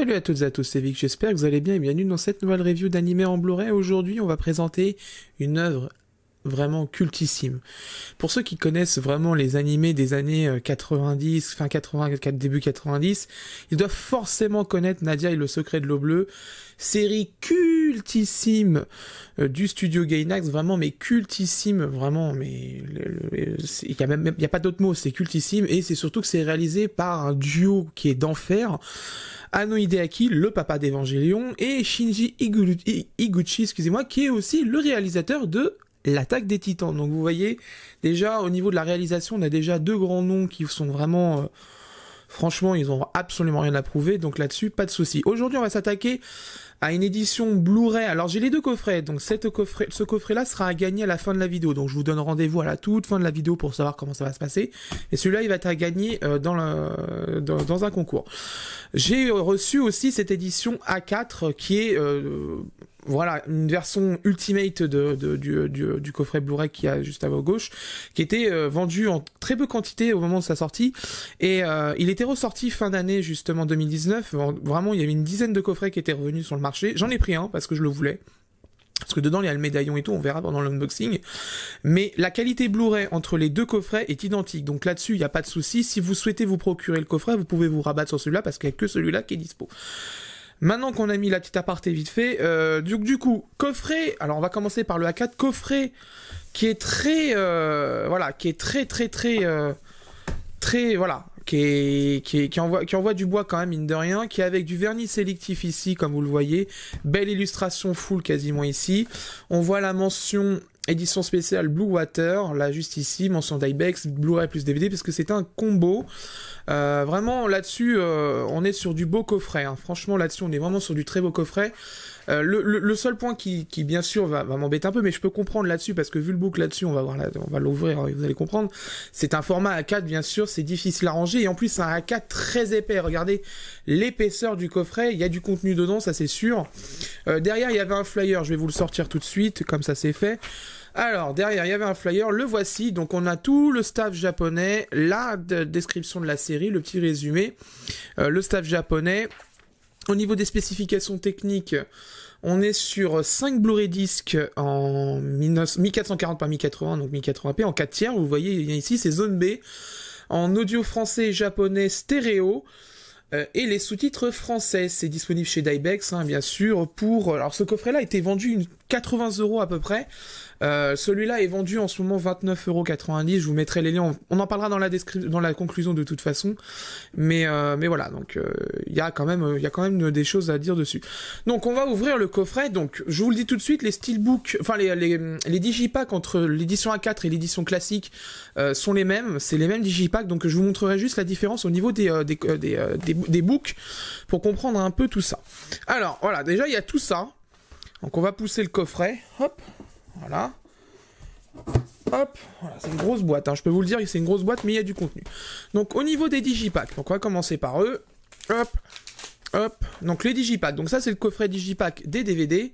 Salut à toutes et à tous, c'est Vic, j'espère que vous allez bien et bienvenue dans cette nouvelle review d'animé en Blu-ray. Aujourd'hui, on va présenter une œuvre vraiment cultissime. Pour ceux qui connaissent vraiment les animés des années 90, fin 84, début 90, ils doivent forcément connaître Nadia et le secret de l'eau bleue, série cultissime du studio Gainax, vraiment mais cultissime, vraiment, mais il y a pas d'autre mot, c'est cultissime, et c'est surtout que c'est réalisé par un duo qui est d'enfer. Anno Hideaki, le papa d'Evangelion, et Shinji Higuchi, excusez-moi, qui est aussi le réalisateur de L'Attaque des Titans. Donc vous voyez, déjà au niveau de la réalisation, on a déjà deux grands noms qui sont vraiment... franchement, ils ont absolument rien à prouver, donc là-dessus, pas de souci. Aujourd'hui, on va s'attaquer à une édition Blu-ray. Alors j'ai les deux coffrets, donc ce coffret-là sera à gagner à la fin de la vidéo. Donc je vous donne rendez-vous à la toute fin de la vidéo pour savoir comment ça va se passer. Et celui-là, il va être à gagner dans un concours. J'ai reçu aussi cette édition A4 qui est... voilà, une version ultimate du coffret Blu-ray qui a juste à votre gauche, qui était vendu en très peu quantité au moment de sa sortie, et il était ressorti fin d'année justement 2019, vraiment il y avait une dizaine de coffrets qui étaient revenus sur le marché, j'en ai pris un parce que je le voulais, parce que dedans il y a le médaillon et tout, on verra pendant l'unboxing, mais la qualité Blu-ray entre les deux coffrets est identique, donc là-dessus il n'y a pas de souci. Si vous souhaitez vous procurer le coffret, vous pouvez vous rabattre sur celui-là parce qu'il n'y a que celui-là qui est dispo. Maintenant qu'on a mis la petite aparté vite fait, du coup, coffret, alors on va commencer par le A4, coffret qui est très, voilà, qui est très, voilà, qui envoie du bois quand même, mine de rien, qui est avec du vernis sélectif ici, comme vous le voyez, belle illustration full quasiment ici, on voit la mention édition spéciale Blue Water, là juste ici, mention d'Ibex, Blu-ray plus DVD, parce que c'est un combo. Vraiment là-dessus, on est sur du beau coffret, hein. Franchement là-dessus, on est vraiment sur du très beau coffret. Le seul point qui bien sûr va m'embêter un peu, mais je peux comprendre là-dessus, parce que vu le book là-dessus, on va l'ouvrir et vous allez comprendre. C'est un format A4, bien sûr, c'est difficile à ranger, et en plus c'est un A4 très épais. Regardez l'épaisseur du coffret, il y a du contenu dedans, ça c'est sûr. Derrière, il y avait un flyer, je vais vous le sortir tout de suite, comme ça c'est fait. Alors, derrière, il y avait un flyer, le voici, donc on a tout le staff japonais, la description de la série, le petit résumé, le staff japonais. Au niveau des spécifications techniques, on est sur 5 Blu-ray disques en 1440 par 1080, donc 1080p, en 4 tiers, vous voyez ici, c'est zone B, en audio français et japonais stéréo, et les sous-titres français, c'est disponible chez Dybex, hein, bien sûr, pour... Alors ce coffret-là a été vendu 80 € à peu près, celui-là est vendu en ce moment 29,90 €, je vous mettrai les liens, on en parlera dans la conclusion de toute façon, mais voilà, donc il y a quand même des choses à dire dessus. Donc on va ouvrir le coffret, donc je vous le dis tout de suite, les steelbooks, enfin les digipacks entre l'édition A4 et l'édition classique sont les mêmes, c'est les mêmes digipacks, donc je vous montrerai juste la différence au niveau des books pour comprendre un peu tout ça. Alors voilà, déjà il y a tout ça, donc on va pousser le coffret, hop. Voilà. Hop, voilà, c'est une grosse boîte, hein. Je peux vous le dire, c'est une grosse boîte, mais il y a du contenu. Donc au niveau des digipacks, donc on va commencer par eux. Hop, hop. Donc les digipacks, donc ça c'est le coffret digipack des DVD.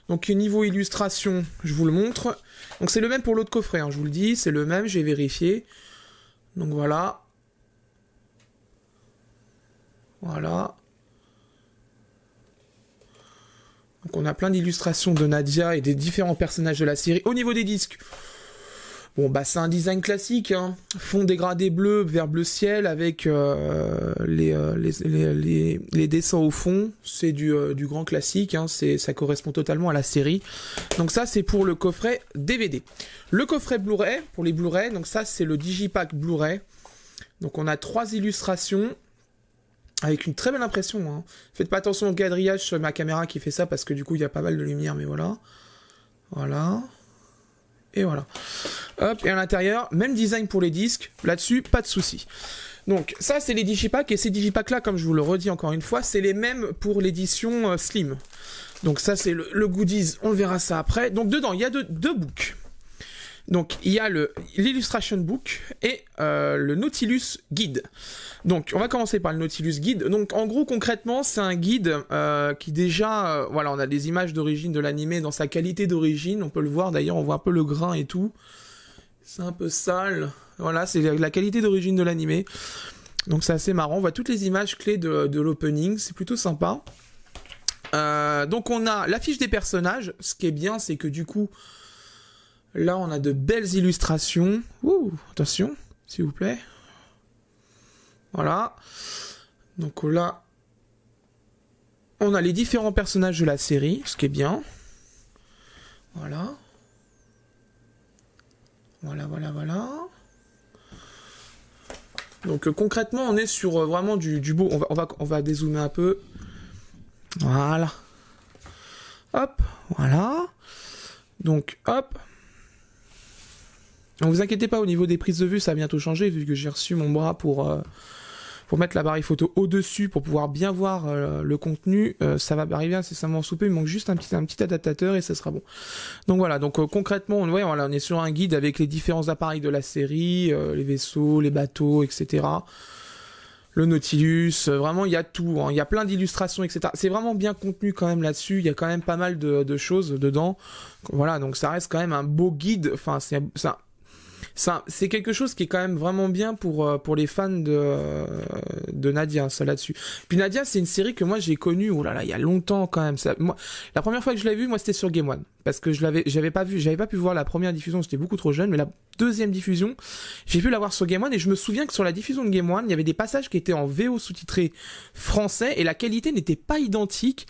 Donc niveau illustration, je vous le montre. Donc c'est le même pour l'autre coffret, hein, je vous le dis, c'est le même, j'ai vérifié. Donc voilà. Voilà. Donc on a plein d'illustrations de Nadia et des différents personnages de la série. Au niveau des disques, bon bah c'est un design classique, hein. Fond dégradé bleu, vert bleu ciel avec les dessins au fond. C'est du grand classique, hein. Ça correspond totalement à la série. Donc ça c'est pour le coffret DVD. Le coffret Blu-ray, pour les Blu-ray, donc ça c'est le digipack Blu-ray. Donc on a 3 illustrations. Avec une très belle impression, hein. Faites pas attention au quadrillage sur ma caméra qui fait ça, parce que du coup il y a pas mal de lumière, mais voilà. Voilà. Et voilà. Hop, et à l'intérieur, même design pour les disques, là-dessus, pas de souci. Donc ça c'est les digipacks, et ces digipacks là, comme je vous le redis encore une fois, c'est les mêmes pour l'édition Slim. Donc ça c'est le goodies, on verra ça après. Donc dedans, il y a deux books. Donc il y a l'Illustration Book et le Nautilus Guide. Donc on va commencer par le Nautilus Guide. Donc en gros concrètement c'est un guide qui déjà, voilà, on a des images d'origine de l'animé dans sa qualité d'origine, on peut le voir d'ailleurs, on voit un peu le grain et tout. C'est un peu sale, voilà, c'est la qualité d'origine de l'animé. Donc c'est assez marrant, on voit toutes les images clés de l'opening, c'est plutôt sympa. Donc on a l'affiche des personnages, ce qui est bien c'est que du coup, là on a de belles illustrations. Ouh, attention, s'il vous plaît. Voilà. Donc là, on a les différents personnages de la série, ce qui est bien. Voilà. Voilà. Donc concrètement, on est sur vraiment du beau. On va dézoomer un peu. Voilà. Hop, voilà. Donc, hop. Ne vous inquiétez pas, au niveau des prises de vue, ça a bientôt changé, vu que j'ai reçu mon bras pour mettre l'appareil photo au-dessus, pour pouvoir bien voir le contenu. Ça va arriver incessamment sous peu, il manque juste un petit adaptateur et ça sera bon. Donc voilà, donc concrètement, on est sur un guide avec les différents appareils de la série, les vaisseaux, les bateaux, etc. Le Nautilus, vraiment il y a tout, hein. Il y a plein d'illustrations, etc. C'est vraiment bien contenu quand même là-dessus, il y a quand même pas mal de choses dedans. Voilà, donc ça reste quand même un beau guide, enfin c'est quelque chose qui est quand même vraiment bien pour les fans de Nadia, ça là-dessus. Puis Nadia, c'est une série que moi j'ai connue, oh là là, il y a longtemps quand même. Moi, la première fois que je l'ai vue, moi c'était sur Game One, parce que j'avais pas pu voir la première diffusion, j'étais beaucoup trop jeune, mais la deuxième diffusion, j'ai pu la voir sur Game One, et je me souviens que sur la diffusion de Game One, il y avait des passages qui étaient en VO sous-titré français, et la qualité n'était pas identique,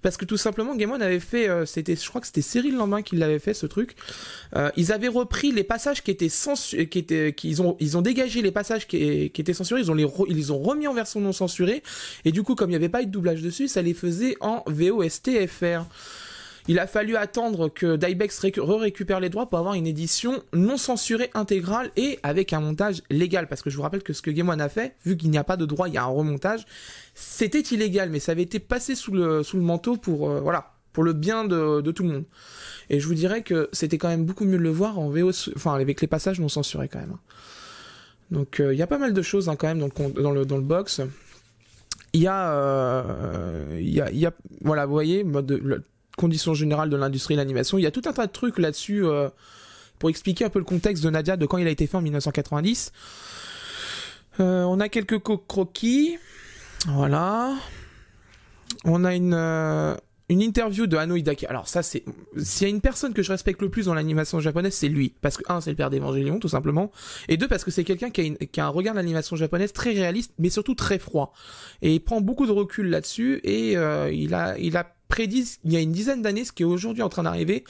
parce que tout simplement Game One avait fait, je crois que c'était Cyril Lambin qui l'avait fait ce truc. Ils avaient repris les passages qui étaient ils ont dégagé les passages qui étaient censurés, ils les ont remis en version non censurée, et du coup comme il n'y avait pas eu de doublage dessus, ça les faisait en VOST-FR. Il a fallu attendre que Dybex récupère les droits pour avoir une édition non censurée intégrale et avec un montage légal. Parce que je vous rappelle que ce que Game One a fait, vu qu'il n'y a pas de droit, il y a un remontage, c'était illégal, mais ça avait été passé sous le manteau pour le bien de tout le monde. Et je vous dirais que c'était quand même beaucoup mieux de le voir en VO, enfin avec les passages non censurés quand même. Donc il y a pas mal de choses quand même dans le box. Il y a voilà, vous voyez, conditions générales de l'industrie de l'animation. Il y a tout un tas de trucs là-dessus pour expliquer un peu le contexte de Nadia, de quand il a été fait en 1990. On a quelques croquis. Voilà. On a une interview de Hanno Hidaki. Alors ça, s'il y a une personne que je respecte le plus dans l'animation japonaise, c'est lui. Parce que, c'est le père d'Evangélion, tout simplement. Et deux, parce que c'est quelqu'un qui a un regard de l'animation japonaise très réaliste, mais surtout très froid. Et il prend beaucoup de recul là-dessus, et il a prédit, il y a une dizaine d'années, ce qui est aujourd'hui en train d'arriver.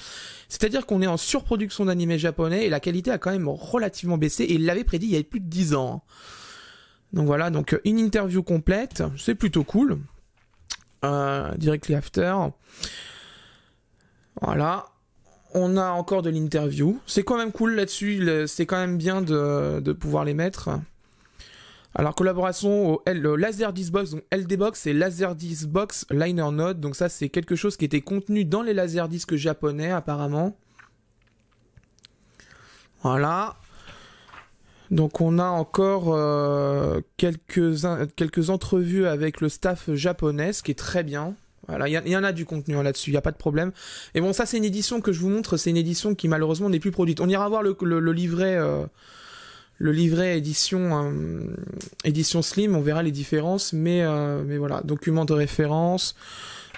C'est-à-dire qu'on est en surproduction d'animés japonais, et la qualité a quand même relativement baissé, et il l'avait prédit il y a plus de 10 ans. Donc voilà, donc une interview complète, c'est plutôt cool. Directly after. Voilà. On a encore de l'interview. C'est quand même cool là-dessus. C'est quand même bien de pouvoir les mettre. Alors, collaboration au Laserdisc Box, donc LD-Box et Laserdisc Box Liner Note. Donc ça, c'est quelque chose qui était contenu dans les Laserdiscs japonais, apparemment. Voilà. Donc on a encore quelques entrevues avec le staff japonais, ce qui est très bien. Voilà, il y en a du contenu là-dessus, il n'y a pas de problème. Et bon, ça c'est une édition que je vous montre, c'est une édition qui malheureusement n'est plus produite. On ira voir le livret édition Slim, on verra les différences, mais voilà, document de référence.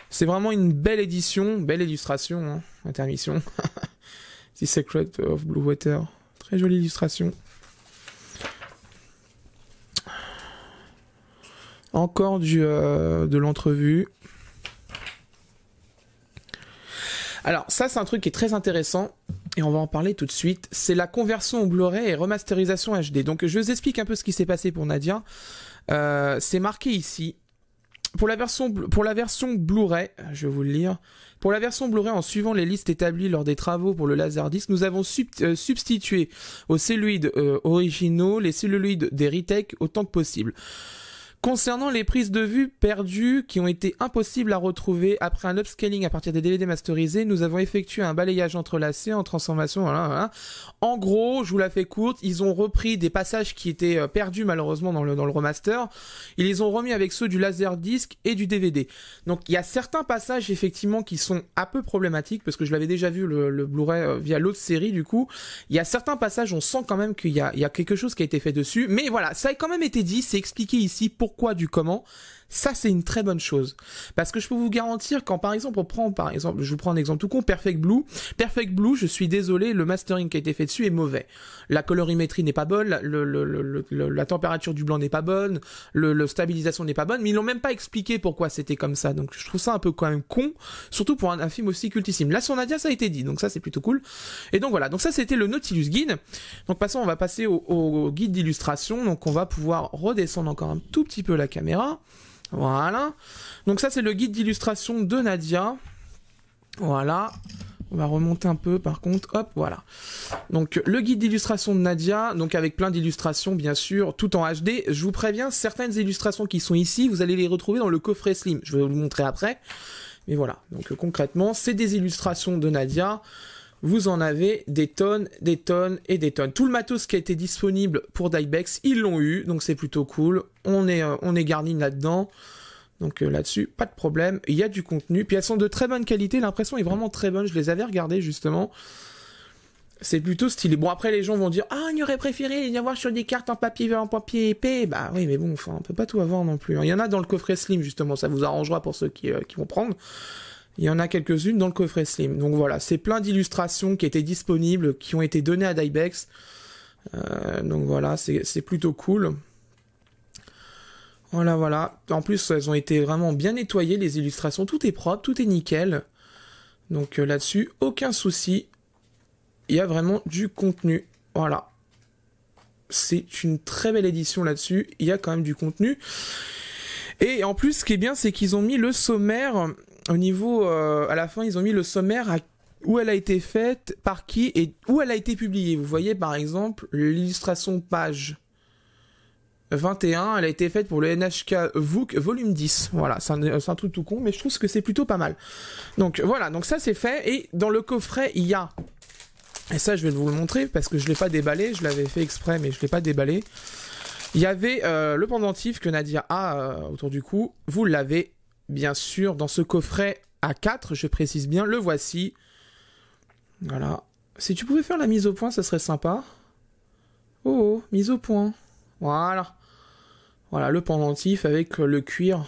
C'est vraiment une belle édition, belle illustration, hein, intermission. The Secret of Blue Water, très jolie illustration. Encore de l'entrevue. Alors ça c'est un truc qui est très intéressant et on va en parler tout de suite. C'est la conversion au Blu-ray et remasterisation HD. Donc je vous explique un peu ce qui s'est passé pour Nadia. C'est marqué ici. Pour la version Blu-ray, je vais vous le lire. Pour la version Blu-ray, en suivant les listes établies lors des travaux pour le Laserdisc, nous avons substitué aux celluloïdes originaux les celluloïdes des retakes autant que possible. Concernant les prises de vue perdues qui ont été impossibles à retrouver après un upscaling à partir des DVD masterisés, nous avons effectué un balayage entrelacé en transformation. Voilà. En gros, je vous la fais courte, ils ont repris des passages qui étaient perdus malheureusement dans le remaster. Ils les ont remis avec ceux du Laserdisc et du DVD. Donc il y a certains passages effectivement qui sont un peu problématiques parce que je l'avais déjà vu le Blu-ray via l'autre série du coup. Il y a certains passages, on sent quand même qu'il y a quelque chose qui a été fait dessus. Mais voilà, ça a quand même été dit, c'est expliqué ici pourquoi du comment. Ça, c'est une très bonne chose. Parce que je peux vous garantir, quand par exemple, je vous prends un exemple tout con, Perfect Blue, je suis désolé, le mastering qui a été fait dessus est mauvais. La colorimétrie n'est pas bonne, la température du blanc n'est pas bonne, la stabilisation n'est pas bonne, mais ils l'ont même pas expliqué pourquoi c'était comme ça. Donc je trouve ça un peu quand même con, surtout pour un film aussi cultissime. Là, sur Nadia, ça a été dit, donc ça, c'est plutôt cool. Et donc voilà, donc ça, c'était le Nautilus Guide. Donc passons, on va passer au guide d'illustration. Donc on va pouvoir redescendre encore un tout petit peu la caméra. Voilà. Donc ça, c'est le guide d'illustration de Nadia. Voilà. On va remonter un peu, par contre. Hop, voilà. Donc, le guide d'illustration de Nadia, donc avec plein d'illustrations, bien sûr, tout en HD. Je vous préviens, certaines illustrations qui sont ici, vous allez les retrouver dans le coffret Slim. Je vais vous le montrer après. Mais voilà. Donc, concrètement, c'est des illustrations de Nadia. Vous en avez des tonnes, des tonnes et des tonnes. Tout le matos qui a été disponible pour Dybex, ils l'ont eu, donc c'est plutôt cool. On est garni là-dedans, donc là-dessus, pas de problème. Il y a du contenu, puis elles sont de très bonne qualité, l'impression est vraiment très bonne, je les avais regardées justement. C'est plutôt stylé. Bon, après les gens vont dire « Ah, on aurait préféré y avoir sur des cartes en papier épais. » Bah oui, mais bon, enfin, on peut pas tout avoir non plus. Il y en a dans le coffret Slim, justement, ça vous arrangera pour ceux qui vont prendre. Il y en a quelques-unes dans le coffret Slim. Donc voilà, c'est plein d'illustrations qui étaient disponibles, qui ont été données à Dybex. Donc voilà, c'est plutôt cool. Voilà, voilà. En plus, elles ont été vraiment bien nettoyées, les illustrations. Tout est propre, tout est nickel. Donc là-dessus, aucun souci. Il y a vraiment du contenu. Voilà. C'est une très belle édition là-dessus. Il y a quand même du contenu. Et en plus, ce qui est bien, c'est qu'ils ont mis le sommaire... Au niveau, à la fin, ils ont mis le sommaire où elle a été faite, par qui et où elle a été publiée. Vous voyez, par exemple, l'illustration page 21, elle a été faite pour le NHK VOOC volume 10. Voilà, c'est un truc tout con, mais je trouve que c'est plutôt pas mal. Donc voilà, donc ça c'est fait. Et dans le coffret, il y a... Et ça, je vais vous le montrer parce que je ne l'ai pas déballé. Je l'avais fait exprès, mais je ne l'ai pas déballé. Il y avait le pendentif que Nadia a autour du cou. Vous l'avez... Bien sûr, dans ce coffret A4, je précise bien, le voici. Voilà. Si tu pouvais faire la mise au point, ça serait sympa. Oh, mise au point. Voilà. Voilà, le pendentif avec le cuir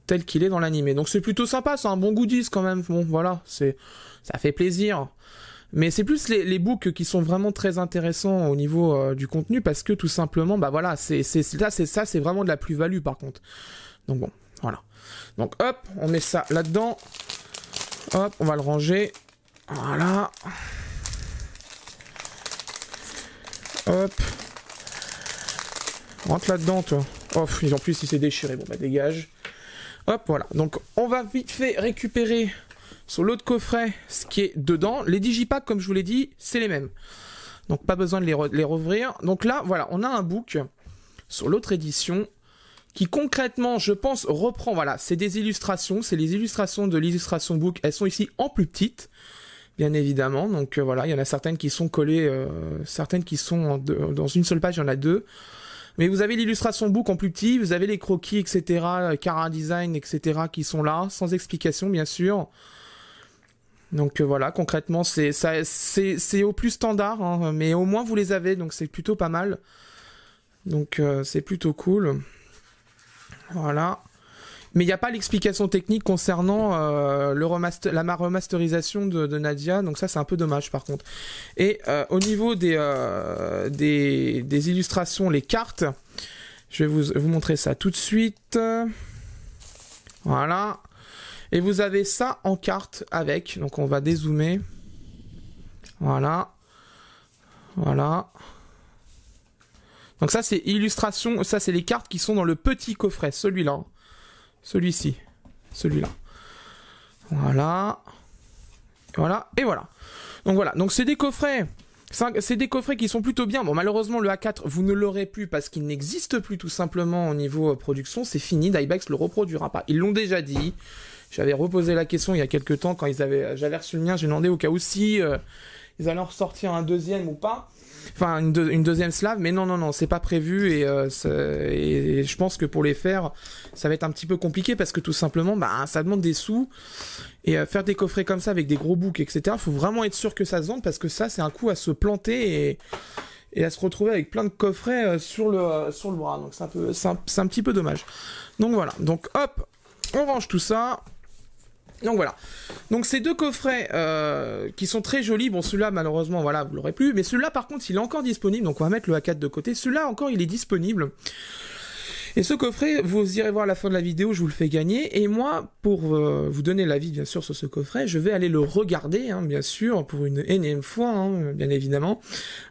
tel qu'il est dans l'animé. Donc c'est plutôt sympa, c'est un bon goodies quand même. Bon, voilà, ça fait plaisir. Mais c'est plus les books qui sont vraiment très intéressants au niveau du contenu parce que tout simplement, bah voilà, c'est vraiment de la plus-value par contre. Donc bon. Voilà. Donc hop, on met ça là-dedans. Hop, on va le ranger. Voilà. Hop. Rentre là-dedans, toi. Oh, en plus, il s'est déchiré. Bon, bah dégage. Hop, voilà. Donc, on va vite fait récupérer sur l'autre coffret ce qui est dedans. Les digipacks, comme je vous l'ai dit, c'est les mêmes. Donc, pas besoin de les rouvrir. Donc là, voilà, on a un book sur l'autre édition qui concrètement, je pense, reprend, voilà, c'est des illustrations, c'est les illustrations de l'illustration book, elles sont ici en plus petites, bien évidemment, donc voilà, il y en a certaines qui sont collées, certaines qui sont dans une seule page, il y en a deux, mais vous avez l'illustration book en plus petit, vous avez les croquis, etc., Cara Design, etc., qui sont là, sans explication, bien sûr. Donc voilà, concrètement, c'est au plus standard, hein, mais au moins vous les avez, donc c'est plutôt pas mal. Donc c'est plutôt cool. Voilà. Mais il n'y a pas l'explication technique concernant la remasterisation de Nadia, donc ça c'est un peu dommage par contre. Et au niveau des illustrations, les cartes, je vais vous montrer ça tout de suite. Voilà. Et vous avez ça en carte avec, donc on va dézoomer. Voilà. Voilà. Donc ça c'est illustration, ça c'est les cartes qui sont dans le petit coffret, celui-là. Celui-ci. Celui-là. Voilà. Voilà. Et voilà. Donc voilà. Donc c'est des coffrets C'est des coffrets qui sont plutôt bien. Bon, malheureusement, le A4, vous ne l'aurez plus parce qu'il n'existe plus tout simplement au niveau production. C'est fini, Diebax le reproduira pas. Ils l'ont déjà dit. J'avais reposé la question il y a quelques temps quand j'avais reçu le mien. J'ai demandé au cas où si ils allaient en ressortir un deuxième ou pas. Enfin, une deuxième slave, mais non, c'est pas prévu et je pense que pour les faire, ça va être un petit peu compliqué parce que tout simplement, ça demande des sous et faire des coffrets comme ça avec des gros books, etc. Faut vraiment être sûr que ça se vende parce que ça, c'est un coup à se planter et à se retrouver avec plein de coffrets sur le bras. Donc c'est un petit peu dommage. Donc voilà. Donc hop, on range tout ça. Donc voilà. Donc ces deux coffrets qui sont très jolis. Bon, celui-là malheureusement, voilà, vous l'aurez plus. Mais celui-là par contre, il est encore disponible. Donc on va mettre le A4 de côté. Celui-là encore, il est disponible. Et ce coffret, vous irez voir à la fin de la vidéo, je vous le fais gagner. Et moi, pour vous donner l'avis bien sûr sur ce coffret, je vais aller le regarder, hein, bien sûr, pour une énième fois, hein, bien évidemment.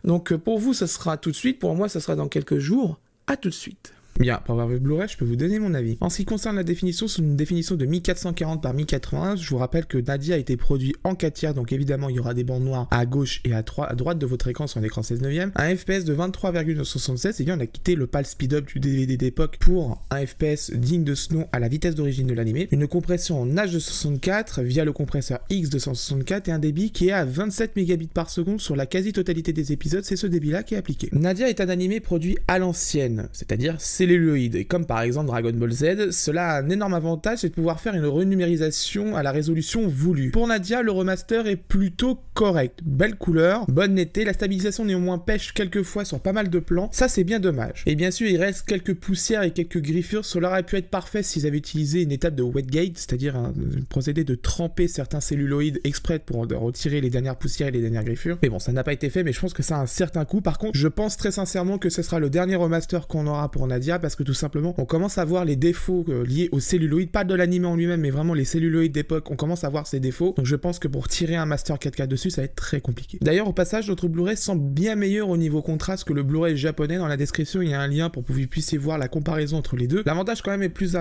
Donc pour vous, ça sera tout de suite. Pour moi, ça sera dans quelques jours. À tout de suite. Bien, pour avoir vu le Blu-ray, je peux vous donner mon avis. En ce qui concerne la définition, c'est une définition de 1440 par 1080. Je vous rappelle que Nadia a été produit en 4 tiers, donc évidemment il y aura des bandes noires à gauche et à droite de votre écran sur un écran 16 neuvième. Un FPS de 23,76, et bien on a quitté le PAL speed-up du DVD d'époque pour un FPS digne de ce nom à la vitesse d'origine de l'animé. Une compression en H264 via le compresseur X264 et un débit qui est à 27 mégabits par seconde sur la quasi-totalité des épisodes, c'est ce débit-là qui est appliqué. Nadia est un animé produit à l'ancienne, c'est-à-dire celluloïde, et comme par exemple Dragon Ball Z, cela a un énorme avantage, c'est de pouvoir faire une renumérisation à la résolution voulue. Pour Nadia, le remaster est plutôt correct, belle couleur, bonne netteté, la stabilisation néanmoins pêche quelquefois sur pas mal de plans, ça c'est bien dommage. Et bien sûr, il reste quelques poussières et quelques griffures, cela aurait pu être parfait s'ils avaient utilisé une étape de wetgate, c'est-à-dire un procédé de tremper certains celluloïdes exprès pour retirer les dernières poussières et les dernières griffures. Mais bon, ça n'a pas été fait, mais je pense que ça a un certain coût. Par contre, je pense très sincèrement que ce sera le dernier remaster qu'on aura pour Nadia, parce que tout simplement, on commence à voir les défauts liés aux celluloïdes, pas de l'anime en lui-même, mais vraiment les celluloïdes d'époque, on commence à voir ces défauts. Donc je pense que pour tirer un Master 4K dessus, ça va être très compliqué. D'ailleurs, au passage, notre Blu-ray semble bien meilleur au niveau contraste que le Blu-ray japonais. Dans la description, il y a un lien pour que vous puissiez voir la comparaison entre les deux. L'avantage quand même est plus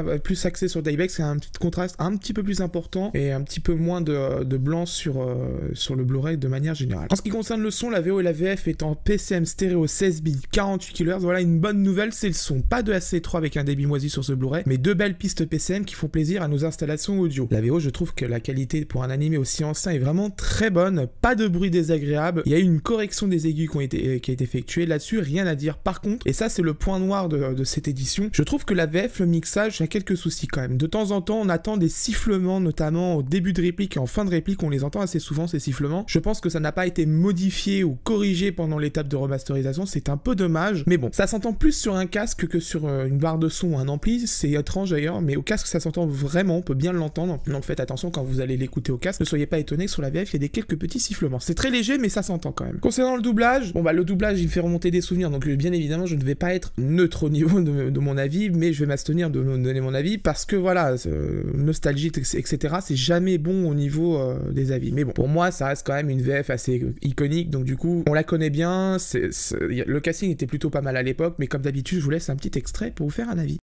axé sur Diebax, c'est un petit contraste un petit peu plus important et un petit peu moins de blanc sur le Blu-ray de manière générale. En ce qui concerne le son, la VO et la VF est en PCM stéréo 16 bits 48 kHz. Voilà une bonne nouvelle, c'est le son. Pas de AC3 avec un débit moisi sur ce Blu-ray, mais deux belles pistes PCM qui font plaisir à nos installations audio. La VO, je trouve que la qualité pour un animé aussi ancien est vraiment très bonne, pas de bruit désagréable, il y a eu une correction des aigus qui a été effectuée là-dessus, rien à dire. Par contre, et ça c'est le point noir de cette édition, je trouve que la VF, le mixage, a quelques soucis quand même. De temps en temps, on attend des sifflements, notamment au début de réplique et en fin de réplique, on les entend assez souvent ces sifflements. Je pense que ça n'a pas été modifié ou corrigé pendant l'étape de remasterisation, c'est un peu dommage, mais bon, ça s'entend plus sur un casque que sur une barre de son ou un ampli, c'est étrange d'ailleurs, mais au casque ça s'entend vraiment, on peut bien l'entendre, donc faites attention quand vous allez l'écouter au casque, ne soyez pas étonnés que sur la VF il y a quelques petits sifflements, c'est très léger mais ça s'entend quand même. Concernant le doublage, bon bah le doublage il fait remonter des souvenirs, donc bien évidemment je ne vais pas être neutre au niveau de mon avis, mais je vais m'abstenir de donner mon avis, parce que voilà, nostalgique etc, c'est jamais bon au niveau des avis, mais bon, pour moi ça reste quand même une VF assez iconique, donc du coup on la connaît bien, le casting était plutôt pas mal à l'époque, mais comme d'habitude je vous laisse un petit extrait pour vous faire un avis.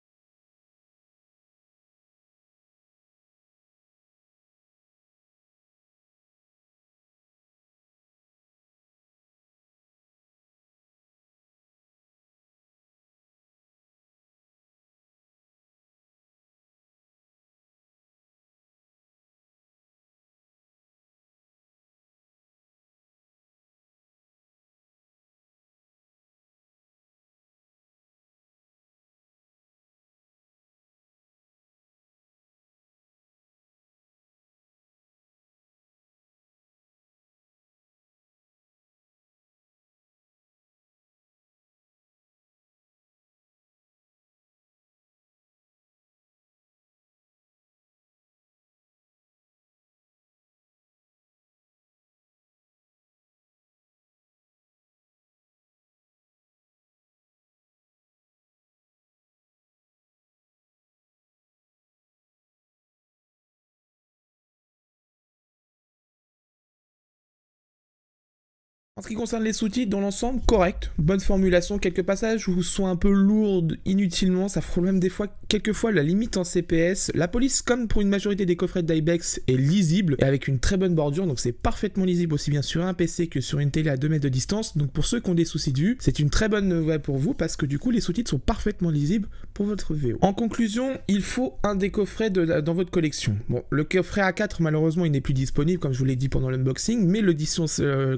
En ce qui concerne les sous-titres, dans l'ensemble, correct, bonne formulation, quelques passages où sont un peu lourdes inutilement, ça frôle même des fois, quelquefois la limite en CPS. La police, comme pour une majorité des coffrets d'Ibex, est lisible et avec une très bonne bordure, donc c'est parfaitement lisible aussi bien sur un PC que sur une télé à 2 mètres de distance. Donc pour ceux qui ont des soucis de vue, c'est une très bonne nouvelle pour vous parce que du coup les sous-titres sont parfaitement lisibles pour votre VO. En conclusion, il faut un des coffrets dans votre collection. Bon, le coffret A4 malheureusement il n'est plus disponible comme je vous l'ai dit pendant l'unboxing, mais l'édition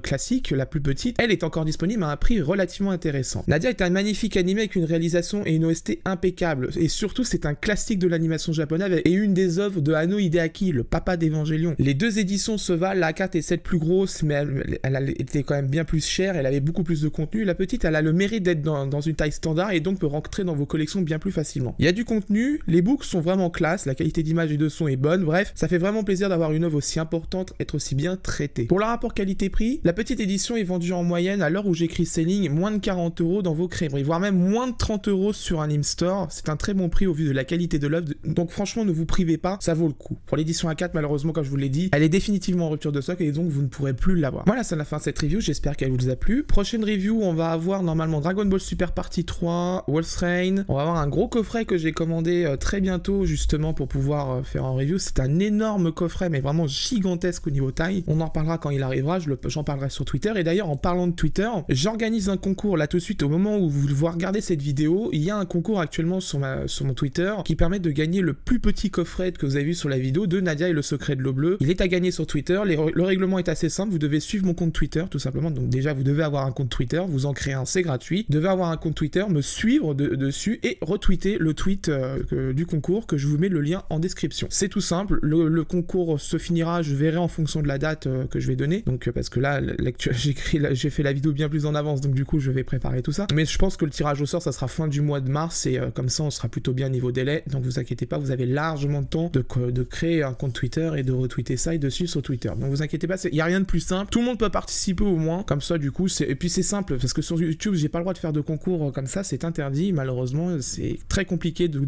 classique, la plus petite, elle est encore disponible à un prix relativement intéressant. Nadia est un magnifique animé avec une réalisation et une OST impeccable, et surtout c'est un classique de l'animation japonaise et une des œuvres de Hanno Hideaki, le papa d'Evangelion. Les deux éditions se valent, la carte est celle plus grosse, mais elle était quand même bien plus chère, elle avait beaucoup plus de contenu. La petite, elle a le mérite d'être dans une taille standard et donc peut rentrer dans vos collections bien plus facilement. Il y a du contenu, les books sont vraiment classe, la qualité d'image et de son est bonne, bref, ça fait vraiment plaisir d'avoir une œuvre aussi importante, être aussi bien traitée. Pour le rapport qualité-prix, la petite édition est vendue en moyenne, à l'heure où j'écris ces lignes, moins de 40 € dans vos crèmeries, voire même moins de 30 € sur un in-store. C'est un très bon prix au vu de la qualité de l'œuvre, donc franchement ne vous privez pas, ça vaut le coup. Pour l'édition A4, malheureusement, comme je vous l'ai dit, elle est définitivement en rupture de stock et donc vous ne pourrez plus l'avoir. Voilà, c'est la fin de cette review, j'espère qu'elle vous a plu. Prochaine review, on va avoir normalement Dragon Ball Super Partie 3, Wolf's Rain, on va avoir un gros coffret que j'ai commandé très bientôt justement pour pouvoir faire en review. C'est un énorme coffret mais vraiment gigantesque au niveau taille, on en reparlera quand il arrivera, j'en parlerai sur Twitter. Et d'ailleurs en parlant de Twitter, j'organise un concours là tout de suite au moment où vous regardez cette vidéo, il y a un concours actuellement sur mon Twitter qui permet de gagner le plus petit coffret que vous avez vu sur la vidéo de Nadia et le secret de l'eau bleue. Il est à gagner sur Twitter, le règlement est assez simple, vous devez suivre mon compte Twitter tout simplement, donc déjà vous devez avoir un compte Twitter, vous en créez un, c'est gratuit, vous devez avoir un compte Twitter, me suivre dessus et retweeter le tweet du concours que je vous mets le lien en description. C'est tout simple, le concours se finira, je verrai en fonction de la date que je vais donner, donc parce que là j'ai fait la vidéo bien plus en avance, donc du coup je vais préparer tout ça, mais je pense que le tirage au sort ça sera fin du mois de mars et comme ça on sera plutôt bien niveau délai, donc vous inquiétez pas, vous avez largement de temps de créer un compte Twitter et de retweeter ça et de suivre sur Twitter, donc vous inquiétez pas, il n'y a rien de plus simple, tout le monde peut participer au moins, comme ça du coup, et puis c'est simple, parce que sur YouTube j'ai pas le droit de faire de concours comme ça, c'est interdit, malheureusement c'est très compliqué de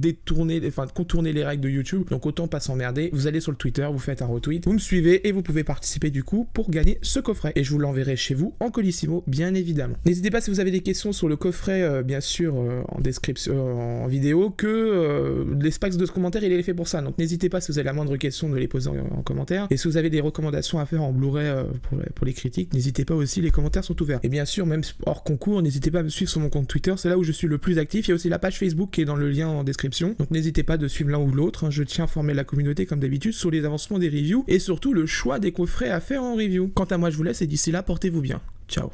contourner les règles de YouTube, donc autant pas s'emmerder, vous allez sur le Twitter, vous faites un retweet, vous me suivez et vous pouvez participer du coup pour gagner ce coffret, et je vous l'enverrai chez vous en colissimo bien évidemment. N'hésitez pas si vous avez des questions sur le coffret, bien sûr en description, en vidéo, que l'espace de commentaires il est fait pour ça, donc n'hésitez pas si vous avez la moindre question de les poser en commentaire, et si vous avez des recommandations à faire en Blu-ray pour les critiques, n'hésitez pas aussi, les commentaires sont ouverts. Et bien sûr, même hors concours, n'hésitez pas à me suivre sur mon compte Twitter, c'est là où je suis le plus actif, il y a aussi la page Facebook qui est dans le lien en description, donc n'hésitez pas de suivre l'un ou l'autre, je tiens à informer la communauté comme d'habitude sur les avancements des reviews, et surtout le choix des coffrets à faire en review. Quant à moi je vous laisse et d'ici là portez-vous bien, ciao.